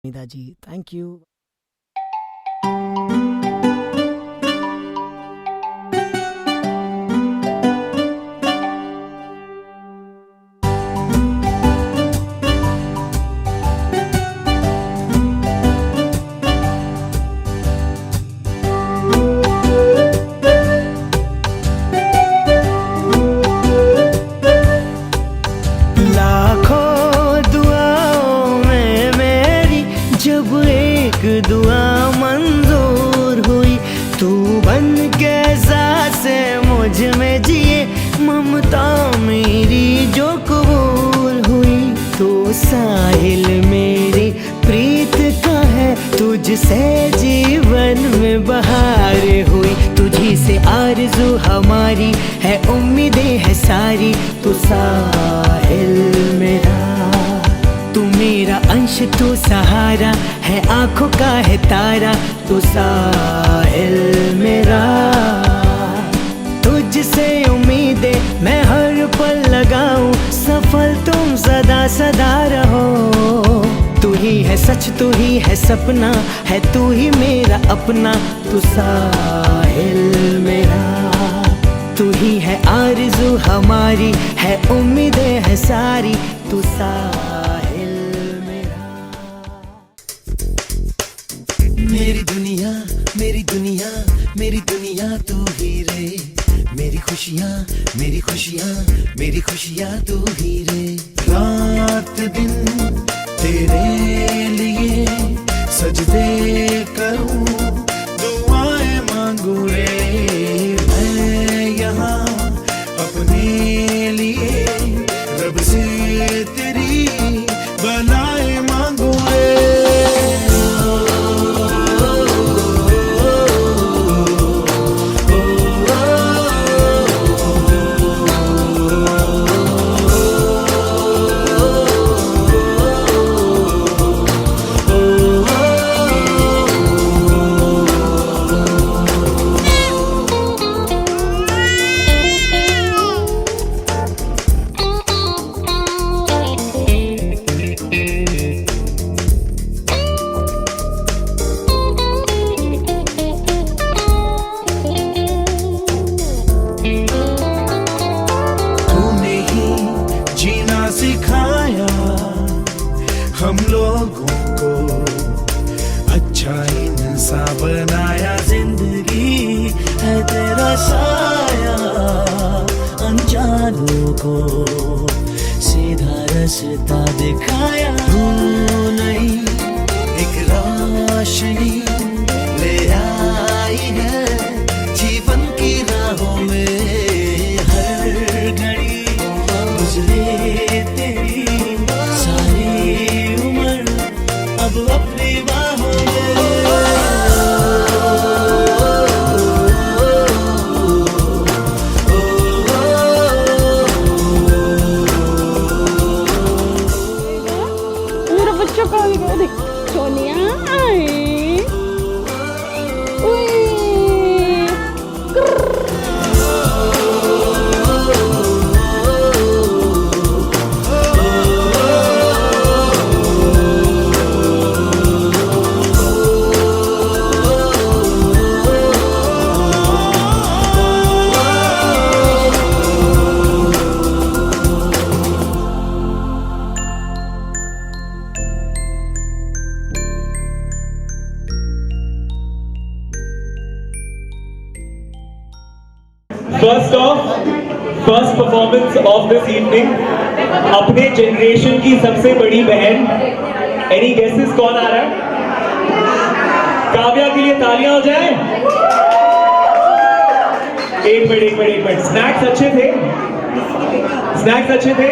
Nida ji, thank you. दुआ मंजूर हुई, तू बन के सांसे मुझ में जिए, ममता मेरी जो कबूल हुई। तो साहिल मेरी प्रीत का है, तुझसे जीवन में बहार हुई। तुझी से आरज़ू हमारी है, उम्मीदें है सारी। तू साहिल मेरा, तू मेरा अंश, तू सहारा है, आंखों का है तारा। तू साहिल मेरा, तुझसे उम्मीदें मैं हर पल लगाऊं, सफल तुम सदा सदा रहो। तू ही है सच, तू ही है सपना, है तू ही मेरा अपना। तू साहिल मेरा, तू ही है आरज़ू हमारी, है उम्मीदें है सारी। तू साहिल मेरा। मेरी दुनिया मेरी दुनिया मेरी दुनिया तू ही रे, मेरी खुशियाँ मेरी खुशियाँ मेरी खुशियाँ तू ही रे। रात दिन तेरे लिए सजदे करूं, दुआएं मांगू रे मैं यहाँ अपने लिए। रब से तेरी बनाए मांगू रे। हम लोगों को अच्छा इंसान बनाया, जिंदगी है तेरा साया। अनजानों को सीधा रास्ता दिखाया। तू नहीं एक रोशनी ले आई है जीवन की राहों में। हर घड़ी गुजरे तेरी सारी अब अपनी बाहों में। मेरा बच्चा कहाँ गया? देख सोनिया आई। First performance of this evening, अपने जनरेशन की सबसे बड़ी बहन। एनी गेसेस कौन आ रहा है? काव्या के लिए तालियां हो जाए। एक मिनट। स्नैक्स अच्छे थे? स्नैक्स अच्छे थे?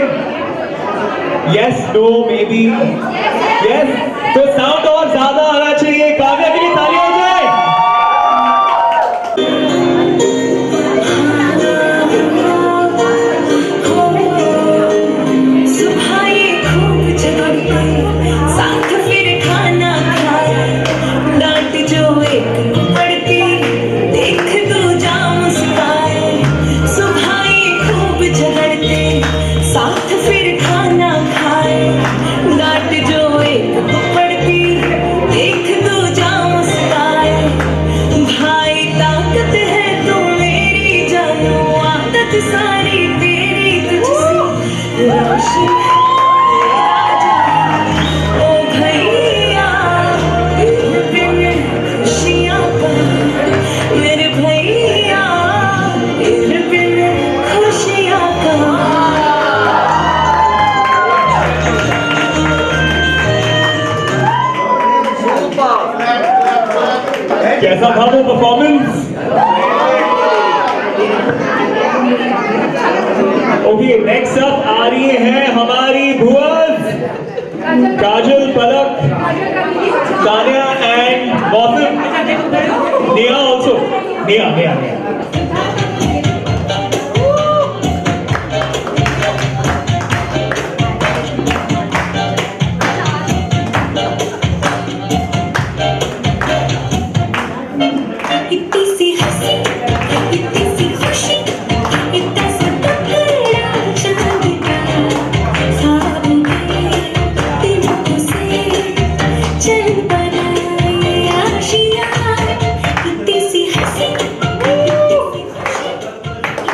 Yes, no, may be, yes. तो साउंड और ज्यादा आना चाहिए। काव्या के लिए तालियां हो जाए। साथ फिर खाना खाए, डांट जो एक कैसा था वो परफॉर्मेंस? ओके, नेक्स्ट अप आ रही है हमारी भुवस, काजल, पलक, तानिया एंड मौसम, नेहा ऑल्सो, नेहा। इतनी सी हंसी, इतनी सी खुशी, इतना सा टकरा चांद का, ख्वाब में दिलों से चल पड़ा ये आशिया। इतनी सी हंसी, इतनी सी खुशी,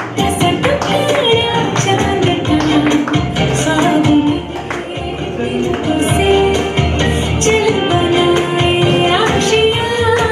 इतना सा टकरा चांद का, ख्वाब में दिलों से चल पड़ा ये आशिया।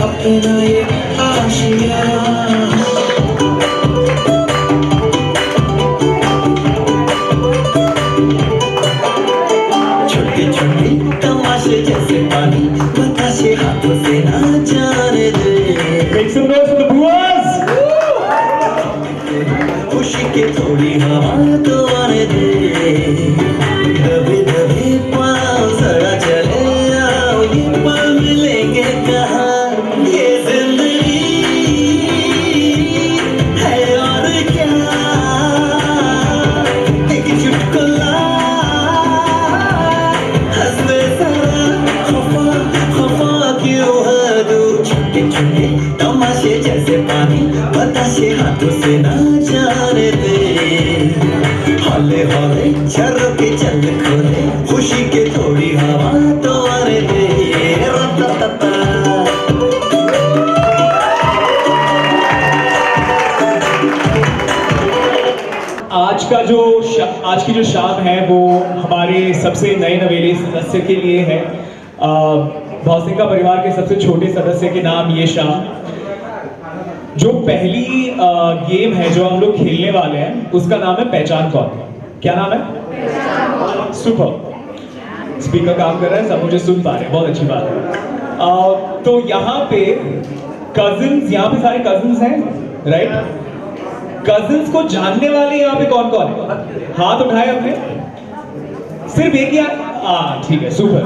अपना ये आशिया छोटे छोटे तमाशे जैसे पानी बताशे हाथों से ना जाने दे। Make some noise for the Bhuwas! खुशी के थोड़ी हवा तो आने दे। दबे दबे पाँव जरा चले आओ, ये पल मिलेंगे कहाँ? ये जिंदगी है और क्या? एक चुटकुला हंसने जरा, खफा क्यों है दूर? छोटे छोटे तमाशे जैसे पानी बताशे हाथों से ना जाने दे। हौले हौले झरोके चल खोले, खुशी के थोड़ी हवा तो आने दे। रत्ता आज की जो शाम है वो हमारे सबसे नए नवेले सदस्य के लिए है। भौसिका परिवार के सबसे छोटे सदस्य के नाम ये शाम। जो पहली गेम है जो हम लोग खेलने वाले हैं उसका नाम है पहचान कौन। क्या नाम है? सुपर। स्पीकर काम कर रहा है, सब मुझे सुन पा रहे हैं, बहुत अच्छी बात है। तो यहाँ पे कजिन्स, यहाँ पे सारे कजिन्स हैं, राइट? कजिन्स को जानने वाले यहाँ पे कौन कौन है? हाथ उठाए अपने। सिर्फ एक ही? ठीक है, सुपर।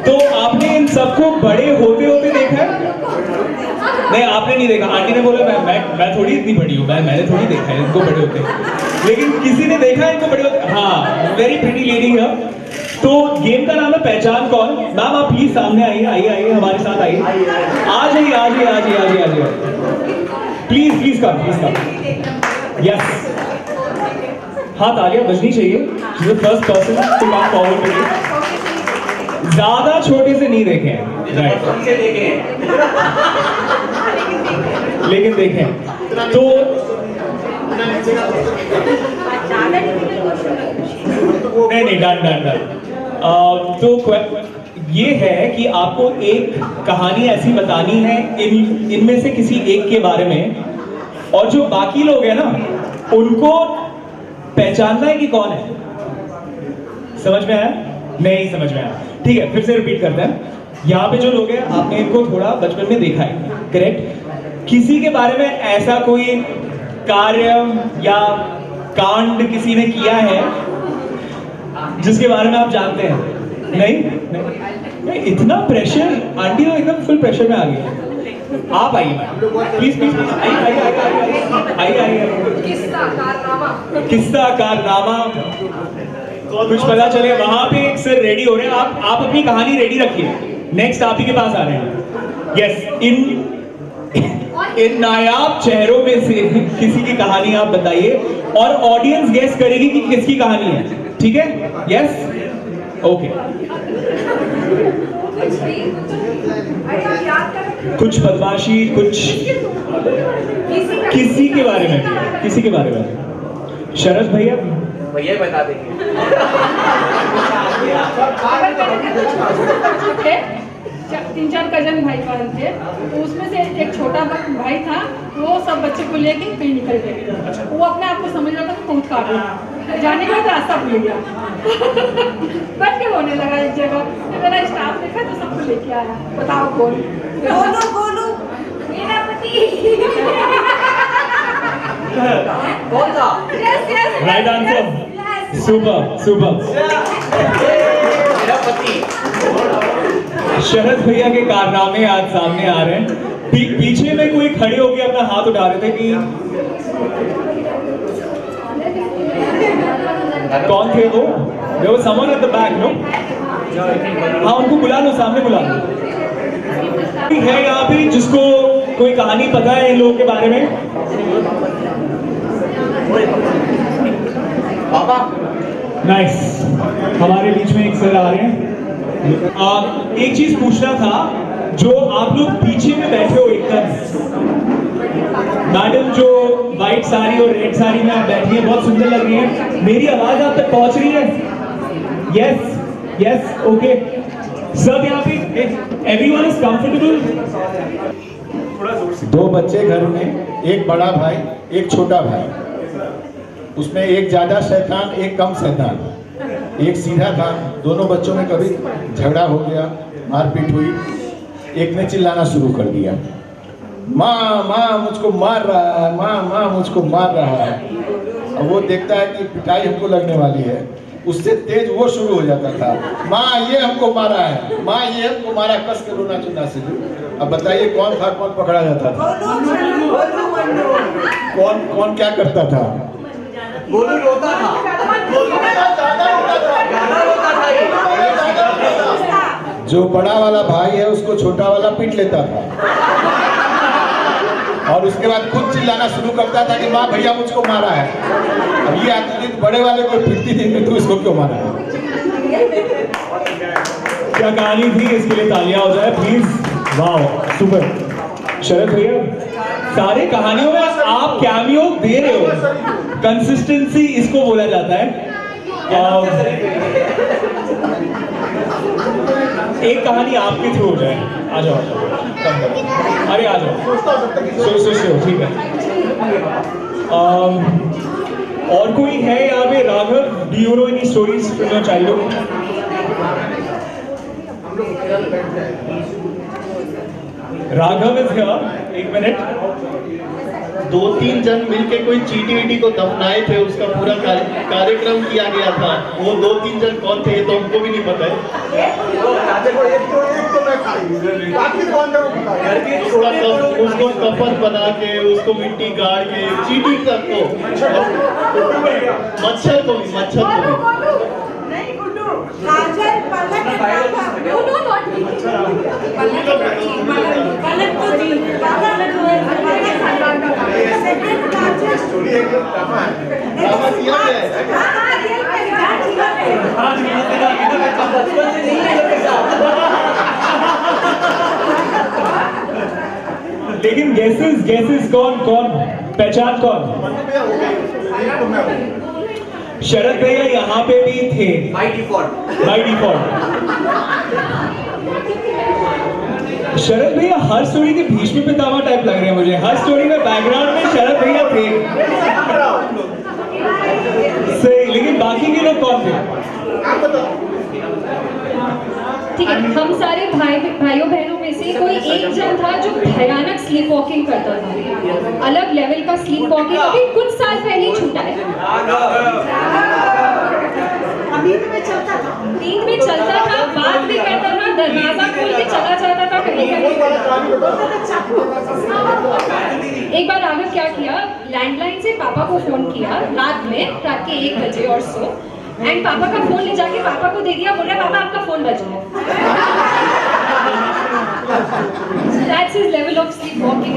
तो आपने इन सबको बड़े होते होते देखा है? नहीं, आपने नहीं देखा। आंटी ने बोला मैं थोड़ी इतनी बड़ी हूँ, मैंने थोड़ी देखा है इनको बड़े होते, लेकिन किसी ने देखा है इनको बड़े होते? हाँ, वेरी प्रिटी लेडी है। तो गेम का नाम है पहचान कौन। मैम आप प्लीज सामने आइए, हमारे साथ आइए। आ जाइए। Please come. यस, हाँ, तालियां बजनी चाहिए। First person to come forward to me. ज्यादा छोटे से नहीं देखे हैं, राइट? लेकिन देखें तो नहीं, डन। तो ये है कि आपको एक कहानी ऐसी बतानी है इनमें से किसी एक के बारे में, और जो बाकी लोग हैं ना उनको पहचानना है कि कौन है। समझ में आया? नहीं समझ में आया? ठीक है, फिर से रिपीट करते हैं। यहाँ पे जो लोग हैं आपने इनको थोड़ा बचपन में देखा है, करेक्ट? किसी के बारे में ऐसा कोई कार्य या कांड किसी ने किया है जिसके बारे में आप जानते हैं? नहीं, इतना प्रेशर। आंटी तो एकदम फुल प्रेशर में आ गई। आप आइए प्लीज, आइए। किस्सा कारनामा कुछ पता चले। वहां पे एक सर रेडी हो रहे हैं। आप अपनी कहानी रेडी रखिए, नेक्स्ट आप ही के पास आ रहे हैं। यस, इन नायाब चेहरों में से किसी की कहानी आप बताइए और ऑडियंस गेस करेगी कि किसकी कहानी है। ठीक है? Yes, okay. कुछ बदमाशी, कुछ किसी के बारे में, किसी के बारे में। शरद भैया भैया ही बता देंगे। तीन चार कजन भाई बहन थे, तो उसमें से एक छोटा भाई था, वो सब बच्चे को लेके कहीं निकल गए। वो अपने आप को समझ रहा था कि बहुत काट रहा, जाने का तो रास्ता भूल गया। बैठ के रोने लगा एक जगह। मेरा स्टाफ देखा तो सबको लेके आया। बताओ कौन? गोलू, गोलू मेरा पति। कौन था? Right answer. Super super. मेरा पति। शरद भैया के कारनामे आज सामने आ रहे हैं। पीछे में कोई खड़े होकर अपना हाथ उठा रहे थे कि कौन थे वो? There was someone at the back, no? हाँ, उनको बुला लो, सामने बुला लो। है यहाँ पे जिसको कोई कहानी पता है इन लोगों के बारे में? पापा। नाइस। हमारे बीच में एक सर आ रहे हैं। एक चीज पूछना था, जो आप लोग पीछे में बैठे हो एकदम, मैडम जो व्हाइट साड़ी और रेड साड़ी में आप बैठी हैं, बहुत सुंदर लग रही है। मेरी आवाज आप तक पहुंच रही है? Yes yes, okay. सब यहाँ पे एवरीवन इज कंफर्टेबल? दो बच्चे घर में, एक बड़ा भाई एक छोटा भाई। उसमें एक ज्यादा शैतान एक कम शैतान। एक सीधा था, दोनों बच्चों में कभी झगड़ा हो गया, मारपीट हुई। एक ने चिल्लाना शुरू कर दिया, माँ माँ मुझको मार रहा है, माँ माँ मुझको मार रहा है। अब वो देखता है कि पिटाई हमको लगने वाली है, उससे तेज वो शुरू हो जाता था, माँ ये हमको मारा है, माँ ये हमको मारा, कस के रोना चुना से। अब बताइए कौन था, कौन पकड़ा जाता था? कौन कौन क्या करता था? गोलू रोता था। जो बड़ा वाला भाई है उसको छोटा वाला पीट लेता था और उसके बाद खुद चिल्लाना शुरू करता था कि माँ भैया मुझको मारा है। अब ये आती थी बड़े वाले को पीटती थी कि तू इसको क्यों मारा है? क्या कहानी थी, इसके लिए तालियां हो जाए प्लीज। वाह, सुपर। शरद भैया, सारे कहानियों में आप कैमियो दे रहे हो, कंसिस्टेंसी इसको बोला जाता है। एक कहानी आपके थ्रू हो जाए। आ जाओ, अरे आ जाओ, सो ठीक है। और कोई है यहाँ पे? Raghav, do you know any stories from your childhood? Raghav is here, एक मिनट। 2-3 जन मिलके कोई चीटी वीटी को दफनाए थे, उसका पूरा कार्यक्रम किया गया था। वो 2-3 जन कौन थे ये तो हमको भी नहीं पता है। उसको कफन बना के, उसको मिट्टी गाड़ के, चीटी तक को, मच्छर को भी लेकिन गेसेस कौन पहचान कौन? शरद भैया यहाँ पे भी थे बाय डिफॉल्ट। शरद भैया हर स्टोरी के भीष्म पितामह टाइप लग रहे हैं मुझे। हर स्टोरी में बैकग्राउंड में शरद भैया थे। सही, लेकिन बाकी के लोग कौन थे? ठीक है, हम सारे भाइयों बहनों में से कोई एक जन था जो भयानक स्लीप वॉकिंग करता था, अलग लेवल का स्लीप वॉकिंग। अभी कुछ साल पहले ही छूटा है। नींद में चलता था, बात भी करता था, दरवाजा खोल के चला जाता था कहीं। एक बार राघव क्या किया, लैंडलाइन से पापा को फोन किया रात के 1 बजे और सो, एंड पापा का फोन ले जाके पापा को दे दिया, बोल रहा पापा आपका फोन बज रहा है। That's his level of sleepwalking.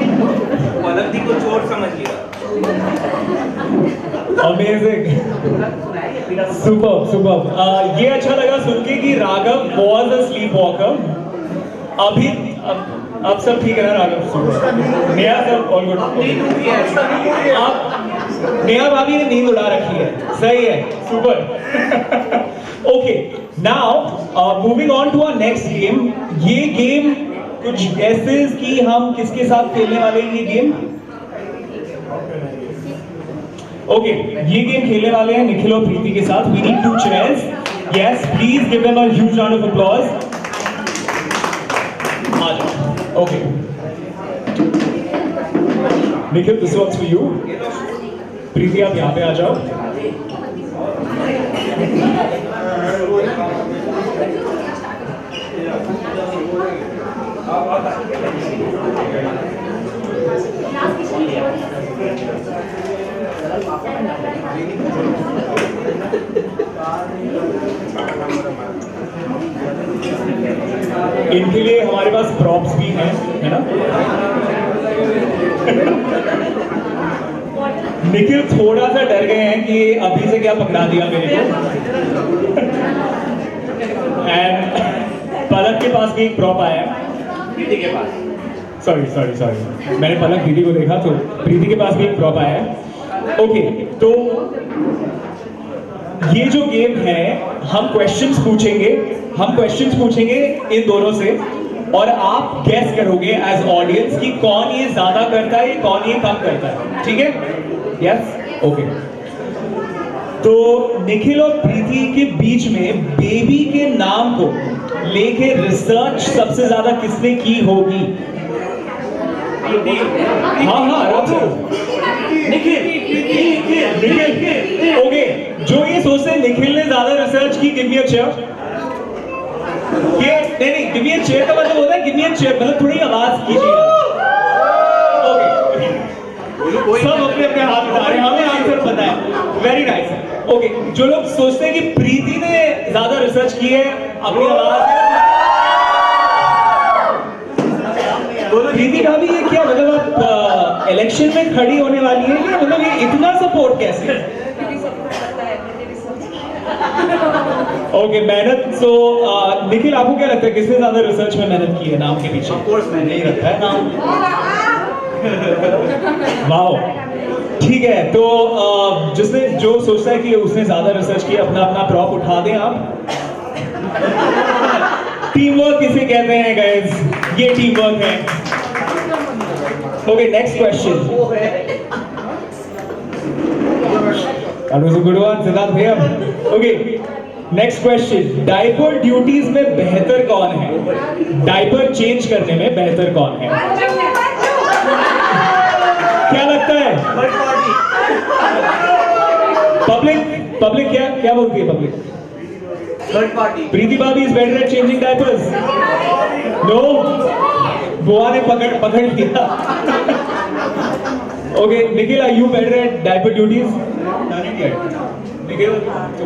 पलकती को चोर समझ लिया। Amazing. सुपर। ये अच्छा लगा सुन के कि राघव was a sleepwalker। अभी अब सब ठीक है ना राघव? नेहा सब ऑल गुड? आप नेहा भाभी ने नींद उड़ा रखी है, सही है, super. Okay, now moving on to our next game. ये गेम कुछ गेसेस कि हम किसके साथ खेलने वाले हैं ये गेम? ओके, ये गेम खेलने वाले हैं निखिल और प्रीति के साथ। We need 2 chairs. Yes, please give them a huge round of applause. आ जाओ। Okay. Nikhil, this one's for you. प्रीति, आप यहाँ पे आ जाओ। इनके लिए हमारे पास प्रॉप्स भी हैं, है ना? निखिल थोड़ा सा डर गए हैं कि अभी से क्या पकड़ा दिया मेरे को। एंड पलक के पास भी एक प्रॉप आया है। दीदी के पास। सॉरी, मैंने पलक दीदी को देखा, तो प्रीति के पास भी एक प्रॉप आया है। ओके, तो ये जो गेम है, हम क्वेश्चंस पूछेंगे इन दोनों से, और आप गेस करोगे एज ऑडियंस कि कौन ये ज्यादा करता है, कौन ये कम करता है, ठीक है? Yes, okay. तो निखिल और प्रीति के बीच में बेबी के नाम को लेके रिसर्च सबसे ज्यादा किसने की होगी? हाँ, निखिल। ओके, जो ये सोचते हैं निखिल ने ज्यादा रिसर्च की, गिव मी अ चेयर। नहीं, गिव मी अ चेयर का मतलब होता है गिव मी अ चेयर, मतलब थोड़ी आवाज कीजिए। ओके, सब अपने अपने हाथ उठा रहे हैं, हमें आंसर पता है। Very nice. ओके, जो लोग सोचते हैं कि प्रीति ने ज्यादा रिसर्च की है, अपनी आवाज। प्रीति भाभी, ये क्या मतलब आप इलेक्शन में खड़ी होने वाली है क्या? मतलब ये इतना सपोर्ट कैसे? ओके, मेहनत। सो निखिल, आपको क्या लगता है किसने ज्यादा रिसर्च में मेहनत की है नाम के पीछे? ऑफ कोर्स मैंने ही रखा है नाम। वाओ, ठीक है। तो जो सोचता है कि उसने ज्यादा रिसर्च किया, अपना अपना प्रॉप उठा दें आप। टीम वर्क किसे कहते हैं गाइस? ये टीम वर्क है। Okay, next question. That was a good one, Siddharth भैया। Okay, next question. Diaper duties में बेहतर कौन है? डायपर चेंज करने में बेहतर कौन है? क्या लगता है? पब्लिक क्या बोलती है पब्लिक? Third party. प्रीति भाभी is better at changing diapers? No, बुआ ने पकड़ लिया। Okay, Nikhil, are you better at diaper duties? Nikhil,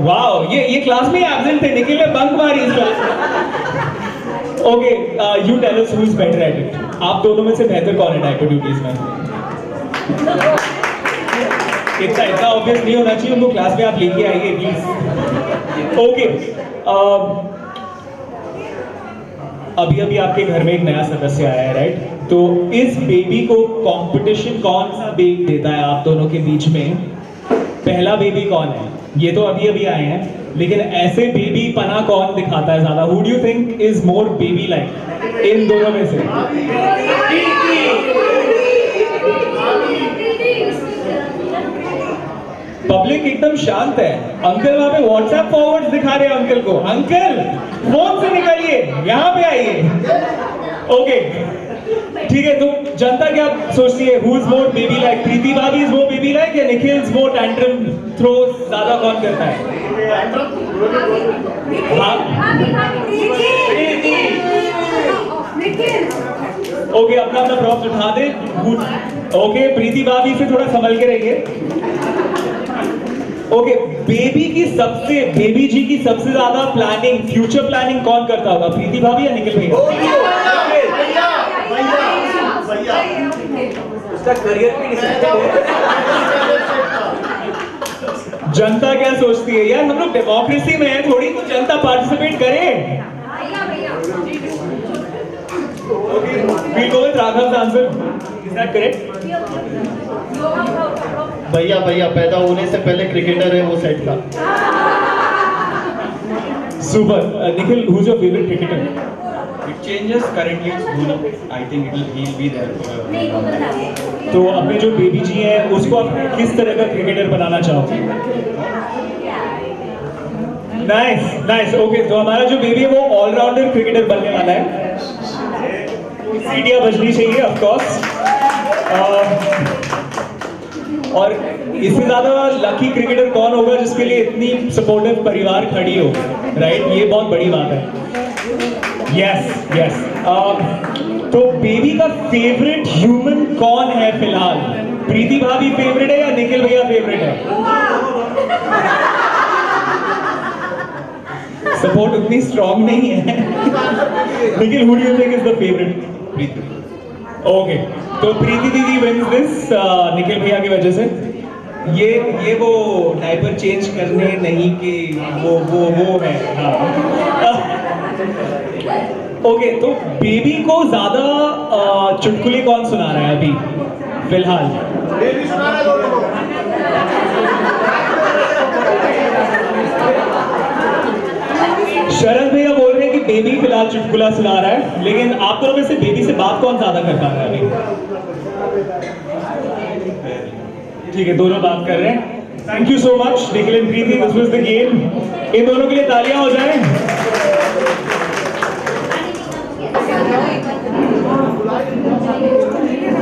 wow, ये क्लास में एब्सेंट थे, निखिल ने बंक मारी इस class. Okay, you tell us who is better at it. आप दोनों में से बेहतर कौन है डायपर ड्यूटीज में? इतना ऑब्वियस नहीं होना चाहिए, उनको क्लास में आप लेके आइए प्लीज। ओके, अभी आपके घर में एक नया सदस्य आया है, राइट? तो इस बेबी को कंपटीशन कौन सा बेबी देता है आप दोनों के बीच में? पहला बेबी कौन है? ये तो अभी आए हैं, लेकिन ऐसे बेबी पना कौन दिखाता है ज्यादा? Who do you think is more baby like in दोनों में से? पब्लिक एकदम शांत है। अंकल वहां पे व्हाट्सएप फॉरवर्ड्स दिखा रहे हैं अंकल को। अंकल, फोन से निकलिए, यहाँ पे आइए। ओके, ठीक है। तो जनता क्या सोचती है? Who is more baby like? Preeti भाभी इज मोर बेबी लाइक या Nikhil is more tantrum throw ज्यादा कौन करता है? ओके, अपना प्रॉप्स उठा दे। ओके, प्रीति भाभी से थोड़ा संभल के रहिए। ओके, बेबी जी की सबसे ज्यादा प्लानिंग, फ्यूचर प्लानिंग कौन करता होगा? प्रीति भाभी या निखिल भैया? उसका करियर भी जनता क्या सोचती है? यार, हम लोग डेमोक्रेसी में है, थोड़ी तो जनता पार्टिसिपेट करे। we'll go with Raghav's answer. Is that correct? भैया भैया पैदा होने से पहले क्रिकेटर है वो सेट था। Super. Nikhil, who's your favorite cricketer? It changes. Currently it's Dhoni. I think he'll be there for a long time. तो अपने जो बेबी जी हैं उसको आप किस तरह का क्रिकेटर बनाना चाहोगे? नाइस ओके, तो हमारा जो बेबी है वो ऑलराउंडर क्रिकेटर बनने वाला है। सीटियां बजनी चाहिए ऑफ कोर्स, और इससे ज्यादा लकी क्रिकेटर कौन होगा जिसके लिए इतनी सपोर्टिव परिवार खड़ी हो, राइट? ये बहुत बड़ी बात है। यस तो बेबी का फेवरेट ह्यूमन कौन है फिलहाल? प्रीति भाभी फेवरेट है या निखिल भैया फेवरेट है? सपोर्ट उतनी स्ट्रॉन्ग नहीं है। Nikhil, who do you think is the favorite? Preeti. Okay, तो प्रीति दीदी wins this निखिल भैया की वजह से। ये वो डायपर चेंज करने नहीं के वो है। ओके, तो बेबी को ज्यादा चुटकुले कौन सुना रहा है अभी फिलहाल? शरद भैया बोल रहे हैं कि बेबी फिलहाल चुटकुला सुना रहा है, लेकिन आप दोनों में से बेबी से बात कौन ज्यादा कर पा रहा है अभी? ठीक है, दोनों बात कर रहे हैं। Thank you so much Nikhil and Preeti, this was the game. इन दोनों के लिए तालियां हो जाएं।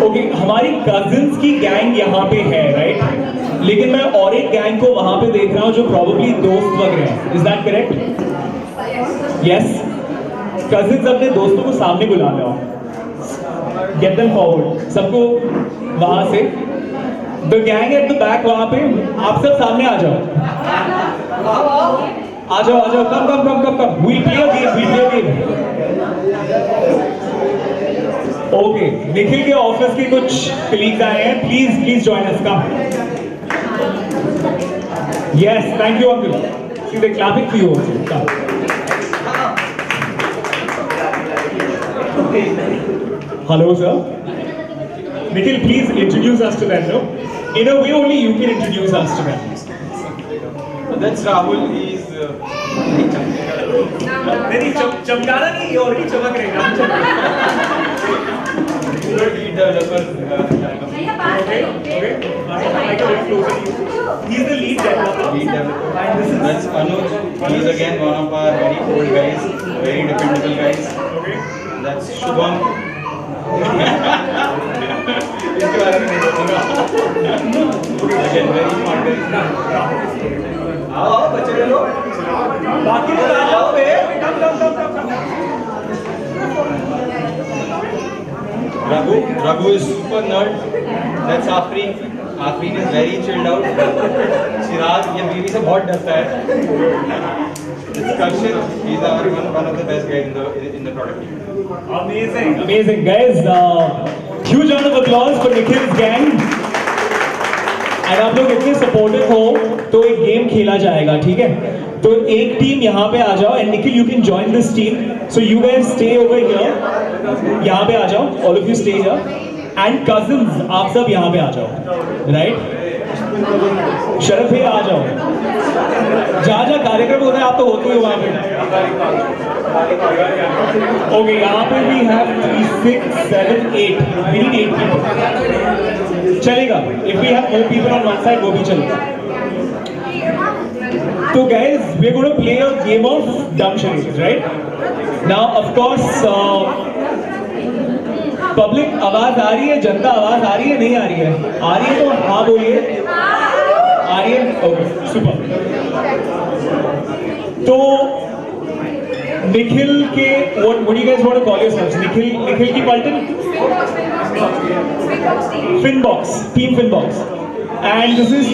ओके, हमारी कजिन्स की गैंग यहाँ पे है, राइट? लेकिन मैं और एक गैंग को वहां पे देख रहा हूँ जो प्रोबेबली दोस्त वगैरह हैं। Is that correct? Yes, cousins अपने दोस्तों को सामने बुला लो, गेट देम फॉरवर्ड, सबको वहां से। The gang at the back, वहां पे आप सब सामने आ जाओ, come. We'll play a game. Okay, Nikhil के ऑफिस के कुछ कलीग्स आए हैं, please join us, come. Yes, thank you uncle, see they clapping for you also, come. Hello sir. Nikhil, please introduce us to them, no? In a way only you can introduce us to them. That's Rahul. He's नहीं चमकाना नहीं, और ही चमक रहेगा। lead developer. He's the lead developer. And this is That's Anuj. He's again one of our very old guys, very dependable guys. okay. That's Shubham. इसके बारे में नहीं बोलूंगा। Again very smart guy. आओ बच्चे लोग, बाकी लोग आ जाओ बे, कम। Raghu is super nerd. That's Afreen. Afreen is very chilled out. Chirag ये बेबी से बहुत डरता है. It's Karshit. He's one of the best guys in the product team. Amazing guys. Huge round of applause for Nikhil's gang. And आप लोग इतने supportive हो तो एक गेम खेला जाएगा, ठीक है? तो एक टीम यहाँ पे आ जाओ, and Nikhil you can join this team, so you guys stay over here, यहाँ पे आ जाओ, all of you stay here, and cousins आप सब यहाँ पे आ जाओ, राइट? शरद भैया आ जाओ, जहाँ कार्यक्रम होता है आप तो होते हो वहाँ पे। ओके, यहाँ पे we have 3, 6, 7, 8, we need 8 people, चलेगा। If we have more people on one side वो भी चलेगा। तो guys, we are going to play a game of dumb charades, right? Now, of course, public आवाज आ रही है, जनता आवाज आ रही है, नहीं आ रही है? आ रही है तो हाँ बोलिए। आ रही है? Okay, super. तो निखिल के what do you guys want to call yourselves? Nikhil की पलटन? Finbox, team Finbox, and this is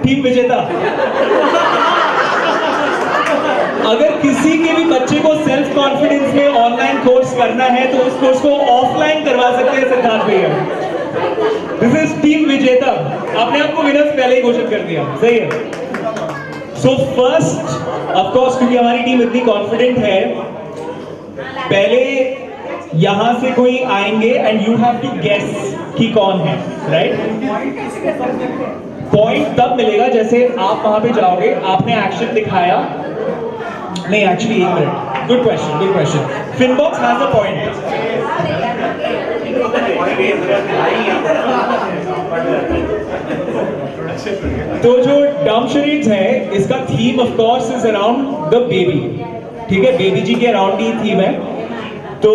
team विजेता। अगर किसी के भी बच्चे को सेल्फ कॉन्फिडेंस में ऑनलाइन कोर्स करना है तो उस कोर्स को ऑफलाइन करवा सकते हैं सिद्धार्थ भैया। दिस इज टीम विजेता, अपने आप को विनर्स पहले ही घोषित कर दिया, सही है? सो फर्स्ट ऑफ कोर्स, क्योंकि हमारी टीम इतनी कॉन्फिडेंट है, पहले यहां से कोई आएंगे and you have to guess कि कौन है, राइट? पॉइंट तब मिलेगा जैसे आप वहां पे जाओगे, आपने एक्शन दिखाया, नहीं actually 1 minute, good question. Finbox has a point. तो जो डम शरीड्स है, इसका theme of course is around the baby, ठीक है? बेबी जी के अराउंड ही थीम है। तो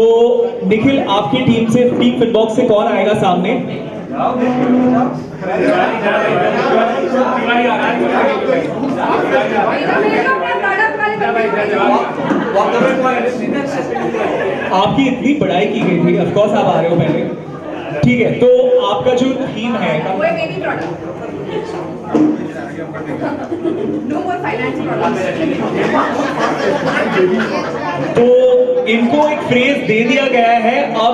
निखिल, आपकी टीम से, टीम फिनबॉक्स से कौन आएगा सामने? आपकी इतनी बड़ाई की गई थी, ऑफ कोर्स आप आ रहे हो पहले, ठीक है? तो आपका जो थीम है, तो इनको एक फ्रेज दे दिया गया है, अब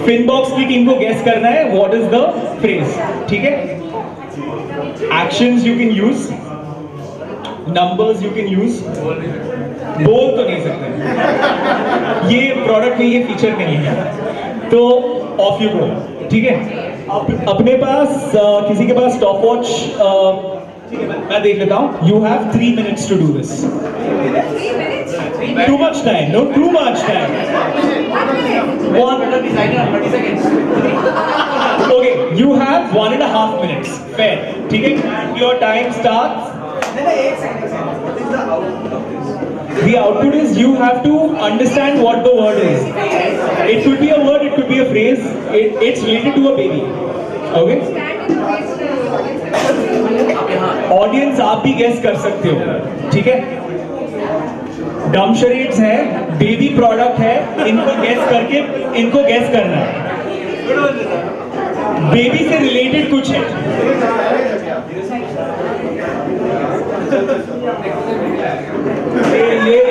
फिनबॉक्स की टीम को गेस करना है व्हाट इज द फ्रेज, ठीक है? Actions you can use, numbers you can use, बोल तो नहीं सकते, ये प्रोडक्ट में ये फीचर नहीं है। तो ऑफ यू गो, ठीक है? अपने पास किसी के पास स्टॉप वॉच, ठीक है, मैं देख लेता हूँ। You have 3 minutes to do this. Too much time, no, too much time. 30 seconds. Okay, you have 1.5 minutes. Fair, ठीक है? Your time starts. The output is you have to understand what the word is. It could be a word, it could be a phrase. It's related to a baby. Okay? Audience आप भी guess कर सकते हो, ठीक है? डम charades है, baby product है, इनको गेस करके इनको गेस करना है। बेबी से रिलेटेड कुछ है।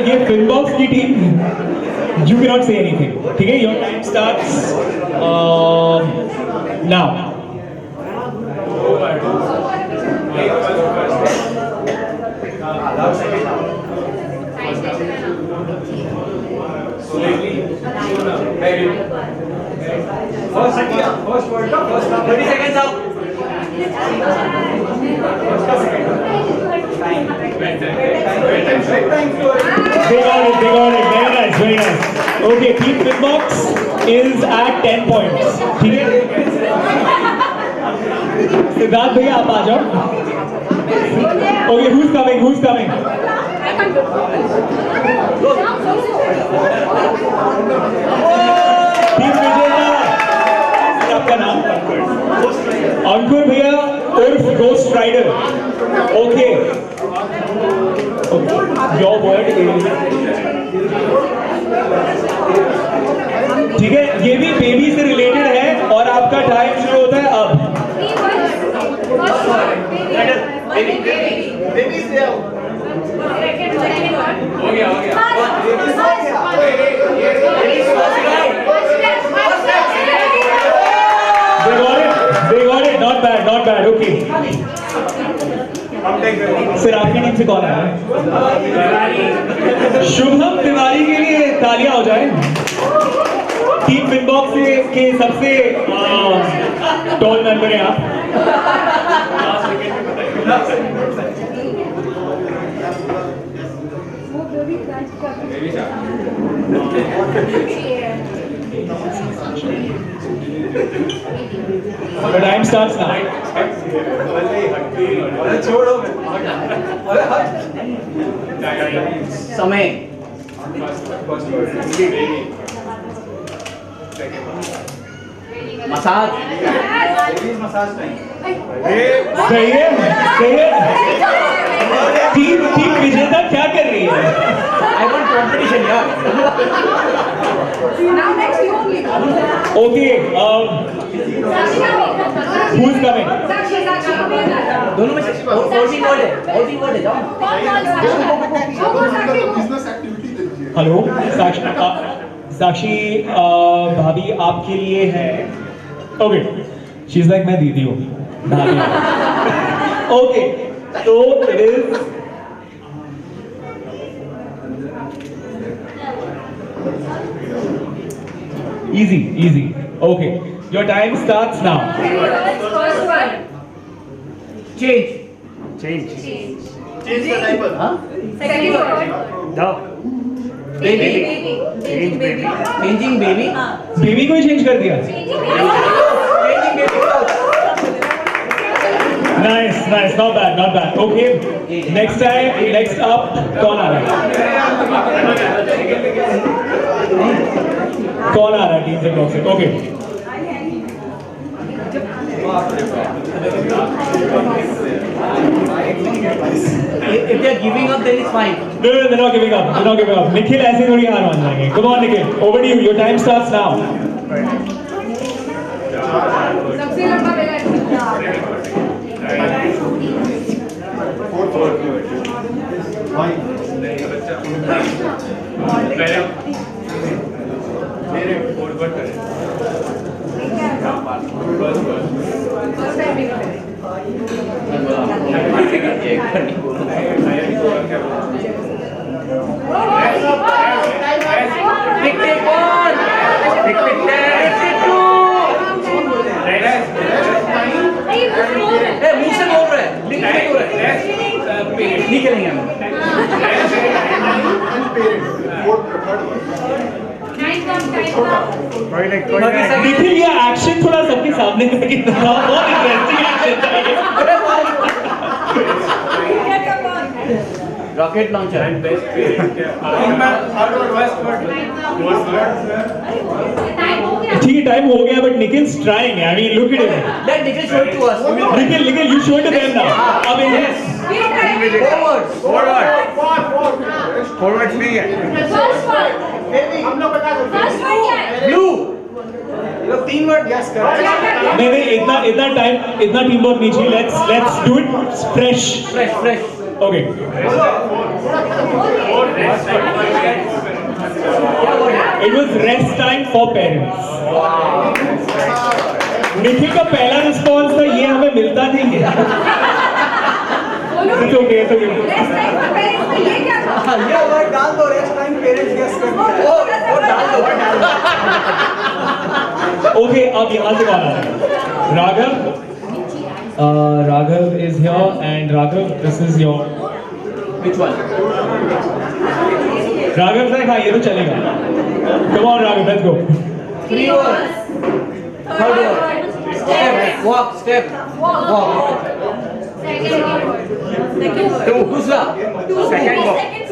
ये फिनबॉक्स की team, you can not say anything, ठीक है? Your time starts now. First World Cup, 30 seconds up. They got it. Very nice. Okay, Team Finbox is at 10 points. ठीक है? सिद्धार्थ भैया आप आ जाओ। Okay, who's coming? टीम विजेता, आपका नाम? अंकुर भैया उर्फ ghost rider. Okay, your word is, ठीक है? ये भी बेबी से रिलेटेड है और आपका टाइम शुरू होता है अब। हो गया They got it. Not bad. Okay. Sir आपकी टीम से कौन आया है? शुभम तिवारी के लिए तालियां हो जाए। टीम फिनबॉक्स के सबसे टॉल मेंबर हैं आप। The time starts now. समय मसाज सही है। टीम विजेता क्या कर रही है? आई वांट कंपटीशन यार। Okay, who's coming? दोनों में से वोटिंग वर्ड है जाओ। हेलो साक्षी भाभी आपके लिए है। ओके, शी इज लाइक मैं दीदी हूँ भाभी। ओके, तो it is easy, easy. Okay, your time starts now. First one. Change. Change का diaper Second word. Baby. Changing baby. Changing baby. Baby को ही चेंज कर दिया. Changing baby. Nice, nice, not bad, not bad. Okay, next up, कौन आ रहा है? कौन आ रहा है टीम से ब्लॉक से? Okay. If they are giving up, then it's fine. No, they're not giving up. They're not giving up. Nikhil ऐसे थोड़ी हार मान जाएंगे. Come on, Nikhil. Over to you. Your time starts now. सबसे लंबा बेला मुंह से बोल रहे हैं, लिंक से बोल रहे हैं। निकलेंगे हम। निखिल ये एक्शन थोड़ा सबके सामने करके बहुत इंटरेस्टिंग एक्शन था ये. रॉकेट लॉन्चर एंड बेस्ट ठीक है टाइम हो गया but Nikhil trying I mean look at him. Let Nikhil show it to us Nikhil you show it to them now. अब इन फॉरवर्ड नहीं है First one. हम लोग बता दो First one क्या है? ब्लू लोग 3 वर्ड यस कर नहीं इतना टाइम इतना टीम वर्क नहीं चाहिए. Let's do it fresh. Fresh okay. It was rest time for parents. Nikhil का पहला रिस्पॉन्स था ये हमें मिलता नहीं है. It's okay, it's okay. Rest time for parents में ये क्या था? ये वर्ड डाल दो रेस्ट टाइम पेरेंट्स गेस कर वो डाल दो Okay, अब यहाँ से कौन आ रहा है? Raghav. Raghav is here and Raghav, this is your. Which one? Raghav से हाँ ये तो चलेगा. Come on Raghav, let's go. 3 words. Third word. Step. Walk. Step. Walk. Second word. दूसरा. Second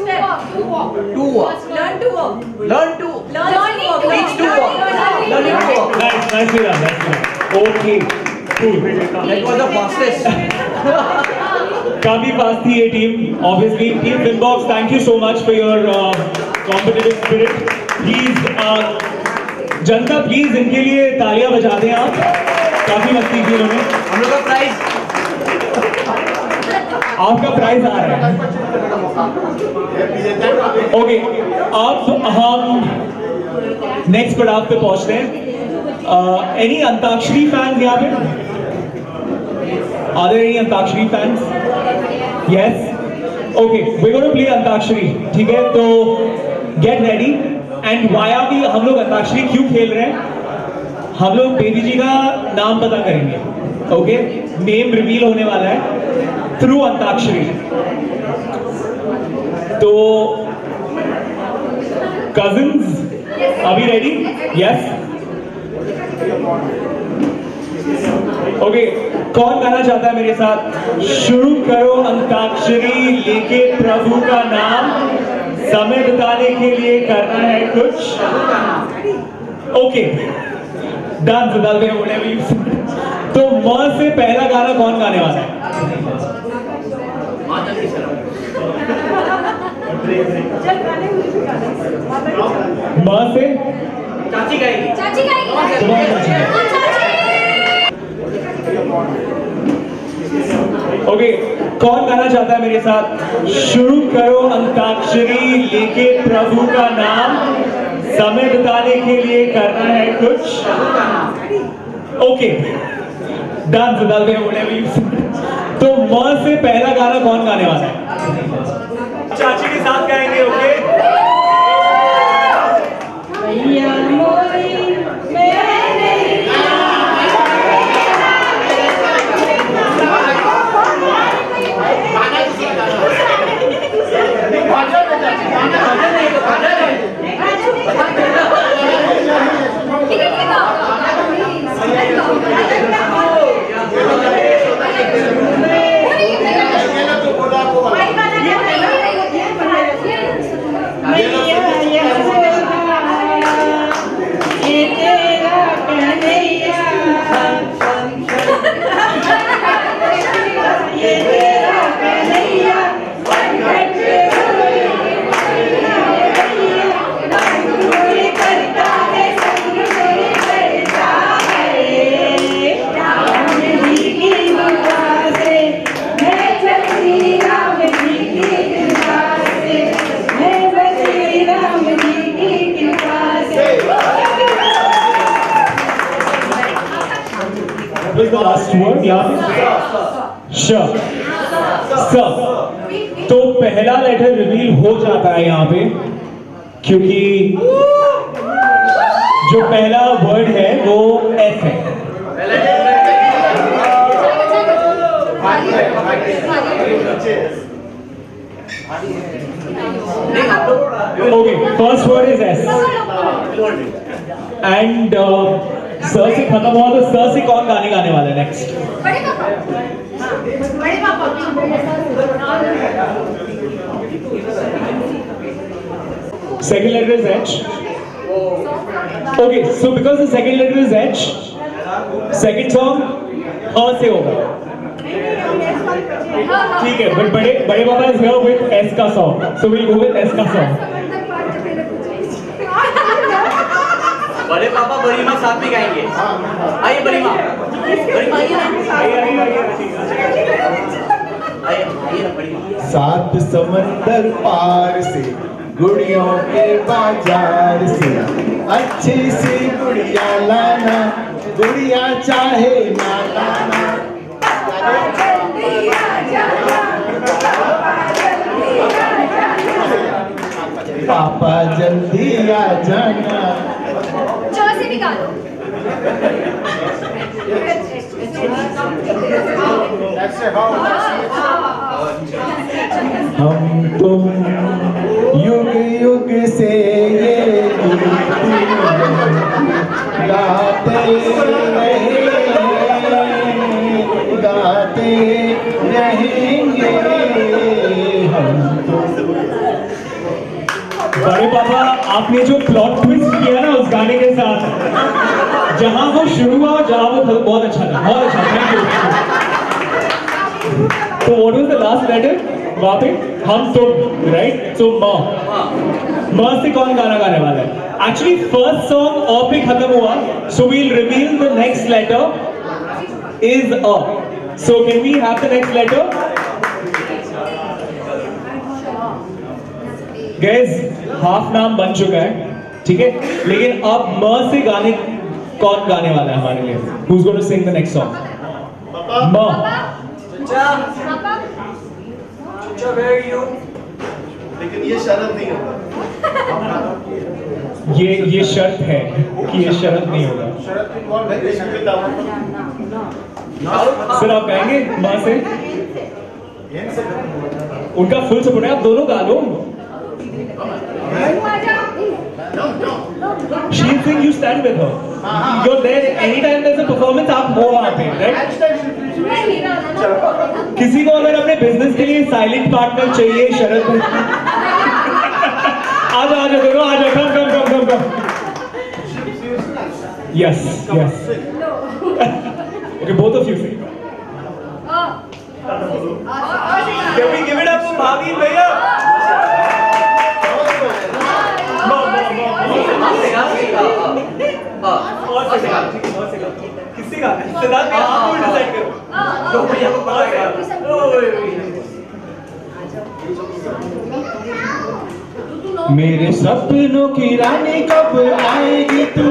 step. To walk. Learn to walk. Learn to. Teach to walk. Learning to walk. Nicely done. Okay, cool. That was the fastest. काफी fast थी ये team. Obviously, Team Finbox, thank you so much for your competitive spirit. Please, Janata please इनके लिए तालियां बजा दें आप. काफी मस्ती की इन्होंने. हम लोग का प्राइज. आपका प्राइज आ रहा है. ओके, अब हम नेक्स्ट पड़ाव पे पहुंचते हैं. एनी अंताक्षरी फैंस यहाँ पे? Are there any antakshari fans? Yes. Okay, we're going to play antakshari. ठीक है, तो get ready. And why are we? हम लोग अंताक्षरी क्यों खेल रहे हैं? हम लोग बेबी जी का नाम पता करेंगे. ओके, नेम रिवील होने वाला है थ्रू अंताक्षरी. तो कजिन्स अभी रेडी? यस. ओके, कौन गाना चाहता है मेरे साथ? शुरू करो अंताक्षरी लेके प्रभु का नाम, समय बिताने के लिए करना है कुछ. ओके, डांस डालते हैं whatever you say. तो मां से पहला गाना कौन गाने वाला है? मां से चाची गाएगी. चाची गाएगी. ओके, कौन गाना चाहता है मेरे साथ? शुरू करो अंताक्षरी लेके प्रभु का नाम, समय बिताने के लिए करना है कुछ. ओके, डांस डालते हैं whatever you say. तो मां से पहला गाना कौन गाने वाला है? चाची के साथ गाएंगे. ओके, भैया मोरी What was the last word? Yeah. श स तो पहला लेटर रिवील हो जाता है यहाँ पे, क्योंकि जो पहला वर्ड है वो एफ है। Okay, first word is S and स से खत्म हुआ तो स से कौन गाने गाने वाला है next? Second letter is H. Okay, so because the second letter is H, second song अ से होगा। ठीक है, but बड़े पापा is here with S का song, so we'll go with S का song. बड़े पापा बड़ी माँ साथ में गाएंगे। आइए बड़ी माँ, आइए बड़ी माँ। सात समंदर पार से गुड़ियों के बाजार से अच्छी सी गुड़िया लाना, गुड़िया चाहे ना लाना। पापा जल्दी आ जाना। से भी गा दो। हम तुम युग युग से ये गाते रहेंगे हम तुम। बड़े पापा, आपने जो प्लॉट ट्विस्ट किया ना उस गाने के साथ, जहां वो शुरू हुआ जहां वो बहुत अच्छा था, बहुत अच्छा। Thank you. तो what was the last letter वहां पे? हम तुम, राइट? सो म से कौन गाना गाने वाला है? एक्चुअली फर्स्ट सॉन्ग अ पे खत्म हुआ, so we will reveal the next letter is अ। So can we have the next letter? Guys, half नाम बन चुका है, ठीक है, लेकिन अब म से गाने कौन गाने वाला है हमारे लिए? Who's going to sing the next song? म। लेकिन ये शरत नहीं होगा। ये शर्त है कि ये शर्त नहीं होगा। शरत इन्वॉल्व है इसके दामन सर आप गाएंगे माँ से? उनका फुल सपोर्ट है, आप दोनों गा लो। She'll sing, you stand with her. You're there anytime there's a performance, आप हो वहाँ पे, right? किसी को अगर अपने बिजनेस के लिए साइलेंट पार्टनर चाहिए शरद में, आजा दोनों आजा, कम। Yes. Okay, both of you sing. Can we give it up for Bhavin भैया? किसी का सिद्धार्थ आप कोई डिसाइड करो जो भैया को पता है। मेरे सपनों की रानी कब आएगी तू,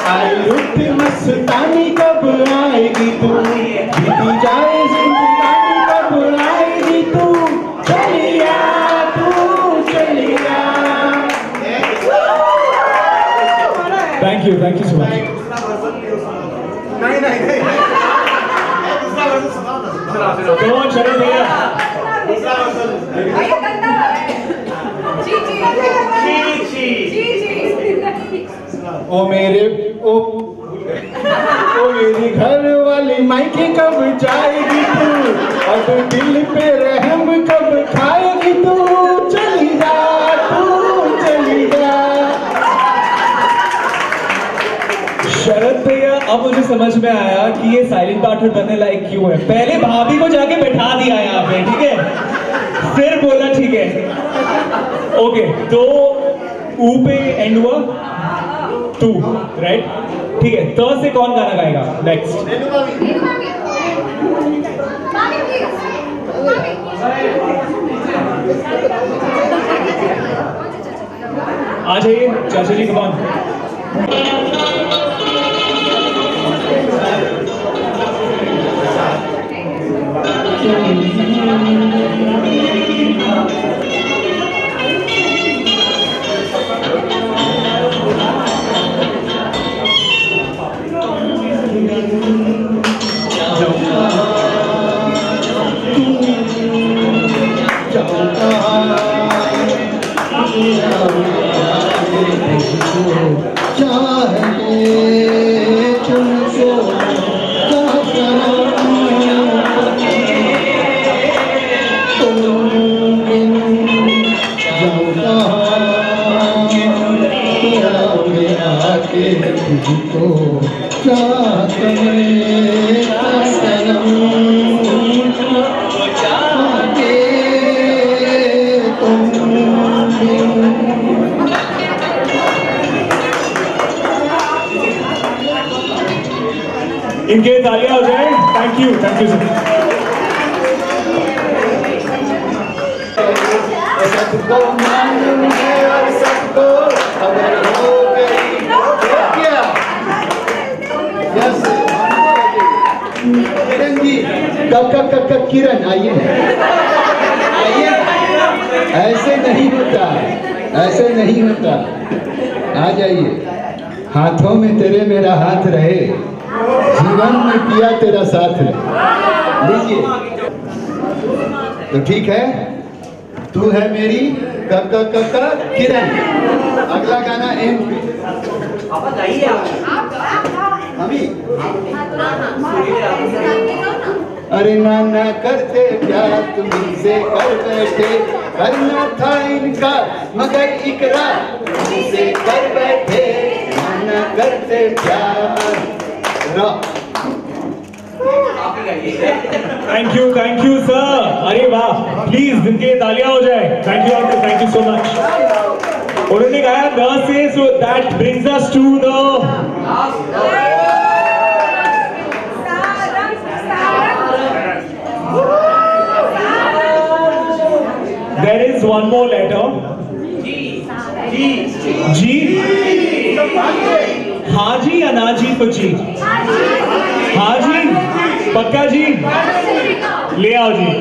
आई लुट मस्तानी कब आएगी तू, बीती जाए जिंदगानी कब आएगी तू, चलिया तू चलिया। Thank you so much. नहीं Come on शरद भैया। ओ मेरे घर मायके कब जाएगी तू, अब दिल पे रहम कब खाएगी तू, चली जा तू चली जा। शरद भैया अब मुझे समझ में आया कि ये साइलेंट पार्टनर बनने लायक क्यों है। पहले भाभी को जाके बैठा दिया यहाँ पे, ठीक है, फिर बोला ठीक है। ओके, तो ऊ पे एंड हुआ टू, राइट? ठीक है, तो से कौन गाना गाएगा नेक्स्ट? आ जाइए चाचा जी, कौन? इनके तालियां हो जाए। Thank you sir. सबको मालूम है और सबको खबर हो गई क्या? यस किरण जी, किरण आइए आइए। ऐसे नहीं होता, ऐसे नहीं होता। आ जाइए, हाथों में तेरे मेरा हाथ रहे, जीवन में पिया तेरा साथ रहे। लीजिए, तो ठीक है, तू है मेरी किरण। अगला गाना एम पे। अभी अरे नाना करते प्यार तुमसे कर बैठे, करना था इनका मगर इकरार तुमसे कर बैठे, नाना करते प्यार। Thank you sir. अरे वाह, प्लीज इनके तालियां हो जाए। Thank you so much. उन्होंने गाया द से, so that brings us to the there is one more letter. जी हाँ जी या ना जी? तो जी, हाँ जी, पक्का जी, ले आओ जी।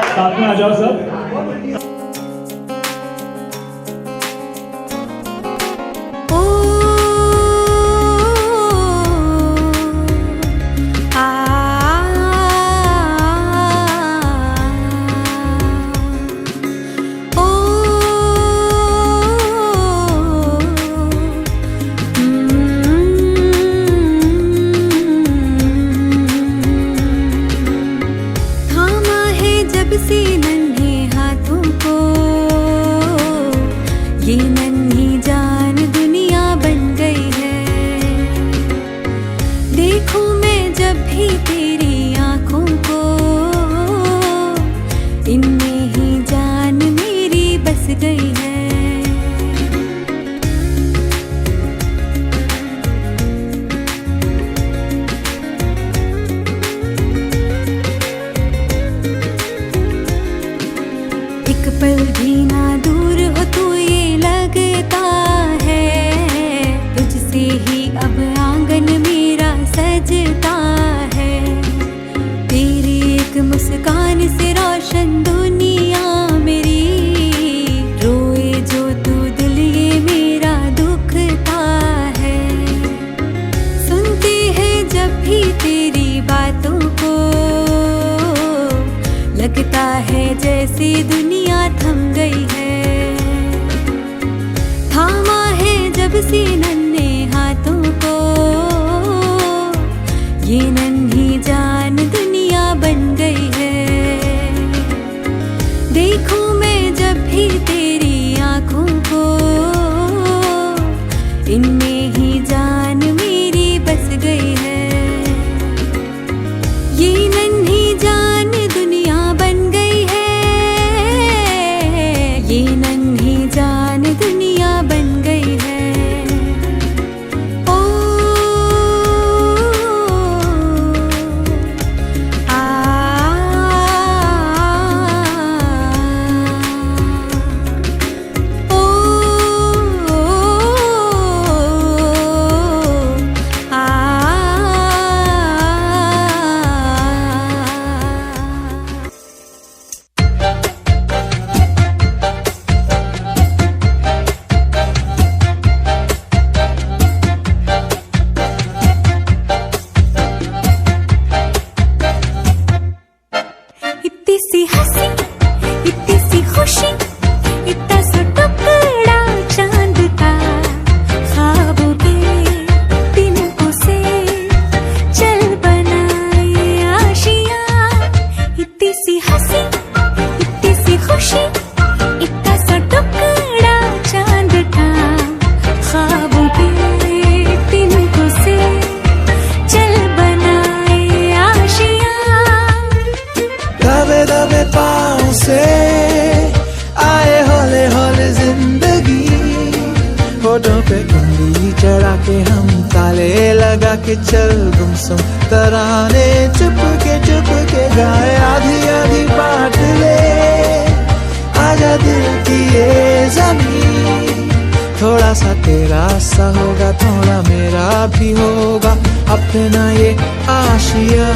साथ में आ जाओ सब। लगता है जैसे दुनिया थम गई है, थामा है जब से नन्हे हाथों को, ये नन्ही जान दुनिया बन गई है। देखूं मैं जब भी तेरी आंखों को, इनमें ही जान मेरी बस गई है। ये नन्ही जान दुनिया बन गई है, ये नन्ही जान दुनिया बन गई है। ओ आ ओ आ इतनी सी हंसी, इतनी सी खुशी, इतना सा टुकड़ा चांद का, ख्वाबों के तिनकों से चल बनाए आशियाँ। इतनी सी हंसी, इतनी सी खुशी, इतना सा टुकड़ा चांद का, ख्वाबों के तिनकों से चल बनाए आशियाँ। दबे दबे पाँव से आए हौले हौले जिंदगी, होठों पे कुंडी चढ़ा के हम ताले लगा के चल गुमसुम तराने चुप के गाए। आधी आधी बांट ले आजा दिल की ये जमीन, थोड़ा सा तेरा सा होगा थोड़ा मेरा भी होगा अपना ये आशिया।